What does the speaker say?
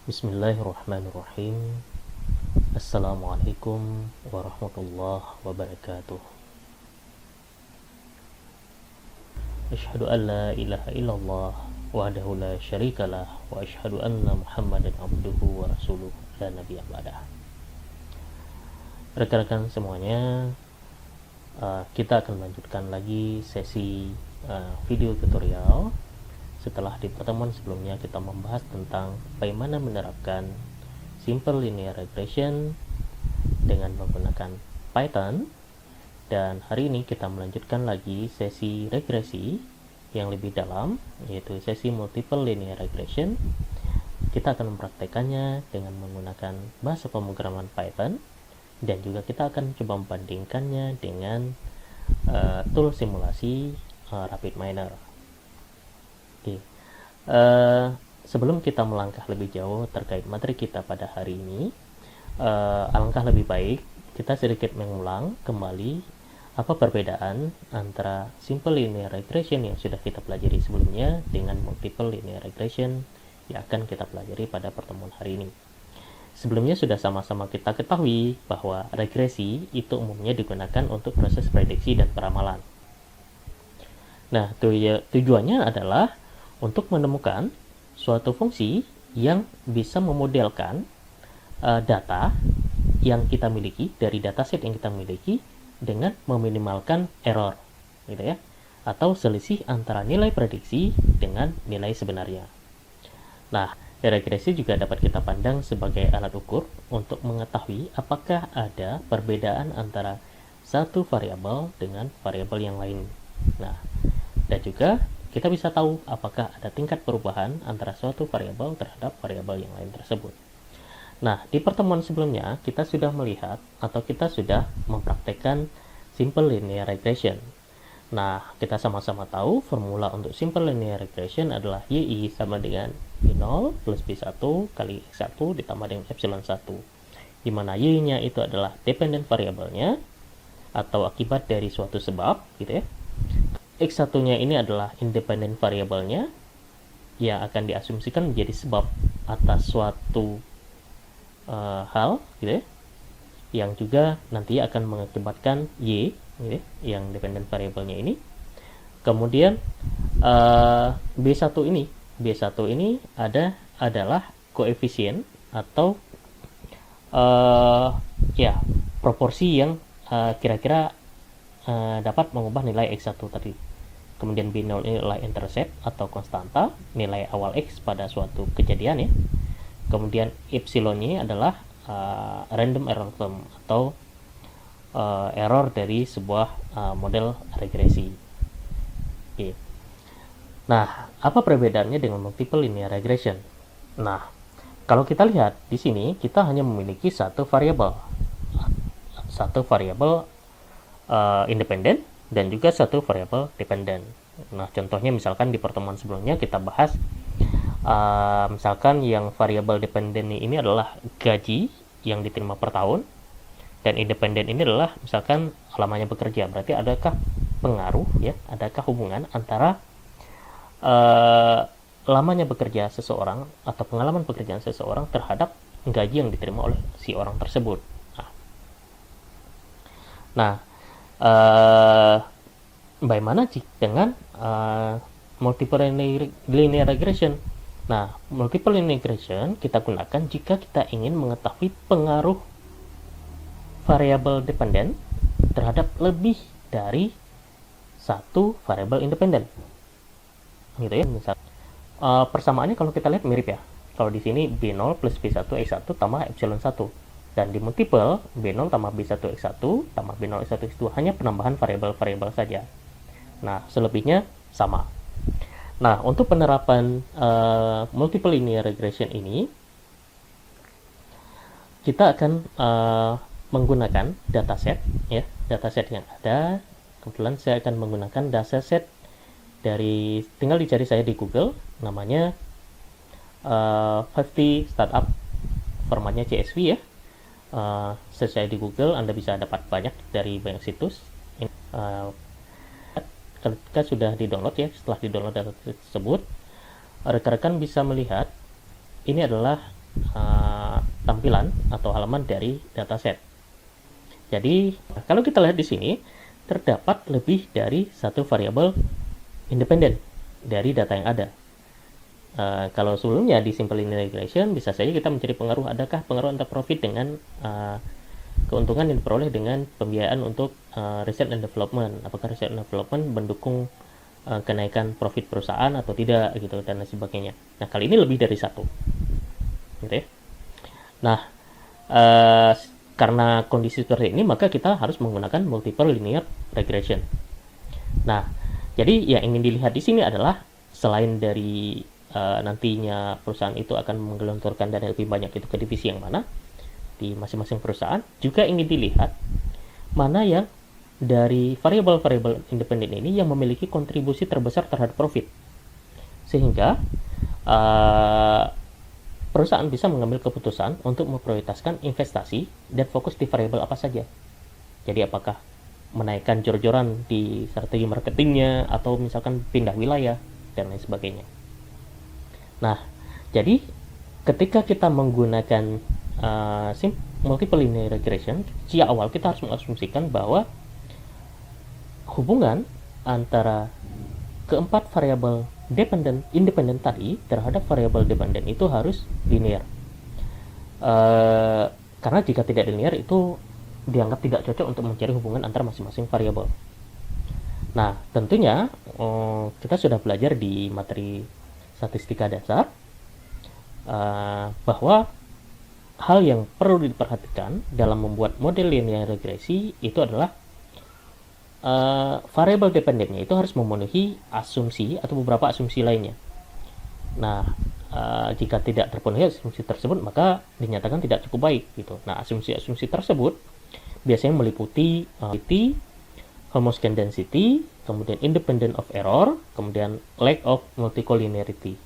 Bismillahirrahmanirrahim. Assalamualaikum warahmatullahi wabarakatuh. Asyhadu an la ilaha illallah wahdahu la syarikalah wa asyhadu anna Muhammadan abduhu wa rasuluh la nabiyya ba'dah. Rekan-rekan semuanya, kita akan melanjutkan lagi sesi video tutorial. Setelah di pertemuan sebelumnya kita membahas tentang bagaimana menerapkan simple linear regression dengan menggunakan Python, dan hari ini kita melanjutkan lagi sesi regresi yang lebih dalam, yaitu sesi multiple linear regression. Kita akan mempraktekannya dengan menggunakan bahasa pemrograman Python, dan juga kita akan coba membandingkannya dengan tool simulasi RapidMiner. Oke. Sebelum kita melangkah lebih jauh terkait materi kita pada hari ini, alangkah lebih baik kita sedikit mengulang kembali apa perbedaan antara simple linear regression yang sudah kita pelajari sebelumnya dengan multiple linear regression yang akan kita pelajari pada pertemuan hari ini. Sebelumnya sudah sama-sama kita ketahui bahwa regresi itu umumnya digunakan untuk proses prediksi dan peramalan. Nah, tujuannya adalah untuk menemukan suatu fungsi yang bisa memodelkan data yang kita miliki dari dataset yang kita miliki dengan meminimalkan error, gitu ya, atau selisih antara nilai prediksi dengan nilai sebenarnya. Nah, regresi juga dapat kita pandang sebagai alat ukur untuk mengetahui apakah ada perbedaan antara satu variabel dengan variabel yang lain. Nah, dan juga kita bisa tahu apakah ada tingkat perubahan antara suatu variabel terhadap variabel yang lain tersebut. Nah, di pertemuan sebelumnya kita sudah melihat atau kita sudah mempraktekkan simple linear regression. Nah, kita sama-sama tahu formula untuk simple linear regression adalah YI sama dengan Y0 plus B1 kali X1 ditambah dengan epsilon 1, di mana Y-nya itu adalah dependent variabelnya atau akibat dari suatu sebab, gitu ya. X1-nya ini adalah independent variabelnya yang akan diasumsikan menjadi sebab atas suatu hal, gitu ya, yang juga nanti akan mengakibatkan Y, gitu ya, yang dependent variabelnya ini. Kemudian B1 ini adalah koefisien atau proporsi yang kira-kira dapat mengubah nilai X1 tadi. Kemudian B0 ini adalah intercept atau konstanta, nilai awal X pada suatu kejadian ya. Kemudian epsilonnya adalah random error term atau error dari sebuah model regresi. Oke. Nah, apa perbedaannya dengan multiple linear regression? Nah, kalau kita lihat di sini kita hanya memiliki satu variabel independen dan juga satu variabel dependen. Nah, contohnya misalkan di pertemuan sebelumnya kita bahas misalkan yang variabel dependen ini adalah gaji yang diterima per tahun, dan independen ini adalah misalkan lamanya bekerja. Berarti adakah pengaruh ya, adakah hubungan antara lamanya bekerja seseorang atau pengalaman pekerjaan seseorang terhadap gaji yang diterima oleh si orang tersebut. Nah, bagaimana dengan multiple linear regression? Nah, multiple linear regression kita gunakan jika kita ingin mengetahui pengaruh variabel dependen terhadap lebih dari satu variabel independen, gitu ya. Misal persamaannya kalau kita lihat mirip ya. Kalau di sini B0 plus B1 X1 tambah epsilon 1. Dan di multiple, B0 tambah B1 X1 tambah B0 X1 X2 hanya penambahan variabel-variabel saja. Nah, selebihnya sama. Nah, untuk penerapan multiple linear regression ini, kita akan menggunakan dataset, ya, dataset yang ada. Kebetulan saya akan menggunakan dataset dari, tinggal dicari saya di Google, namanya 50 Startup, formatnya CSV ya. Search di Google, Anda bisa dapat banyak dari banyak situs. Ketika sudah di-download ya, setelah di-download data tersebut, rekan-rekan bisa melihat ini adalah tampilan atau halaman dari dataset. Jadi kalau kita lihat di sini terdapat lebih dari satu variabel independen dari data yang ada. Kalau sebelumnya di simple linear regression bisa saja kita mencari pengaruh, adakah pengaruh antara profit dengan keuntungan yang diperoleh dengan pembiayaan untuk research and development, apakah research and development mendukung kenaikan profit perusahaan atau tidak gitu, dan lain sebagainya. Nah, kali ini lebih dari satu gitu ya. Nah, karena kondisi seperti ini maka kita harus menggunakan multiple linear regression. Nah, jadi yang ingin dilihat di sini adalah selain dari nantinya perusahaan itu akan menggelontorkan dana lebih banyak itu ke divisi yang mana di masing-masing perusahaan, juga ingin dilihat mana yang dari variabel-variabel independen ini yang memiliki kontribusi terbesar terhadap profit, sehingga perusahaan bisa mengambil keputusan untuk memprioritaskan investasi dan fokus di variabel apa saja. Jadi apakah menaikkan jor-joran di strategi marketingnya, atau misalkan pindah wilayah dan lain sebagainya. Nah, jadi ketika kita menggunakan multiple linear regression, sejak awal kita harus mengasumsikan bahwa hubungan antara keempat variabel independen tadi terhadap variabel dependen itu harus linear. Karena jika tidak linear itu dianggap tidak cocok untuk mencari hubungan antara masing-masing variabel. Nah, tentunya kita sudah belajar di materi statistika dasar bahwa hal yang perlu diperhatikan dalam membuat model linear regresi itu adalah variabel dependennya itu harus memenuhi asumsi atau beberapa asumsi lainnya. Nah, jika tidak terpenuhi asumsi tersebut maka dinyatakan tidak cukup baik gitu. Nah, asumsi-asumsi tersebut biasanya meliputi homoscedasticity, kemudian independent of error, kemudian lack of multicollinearity.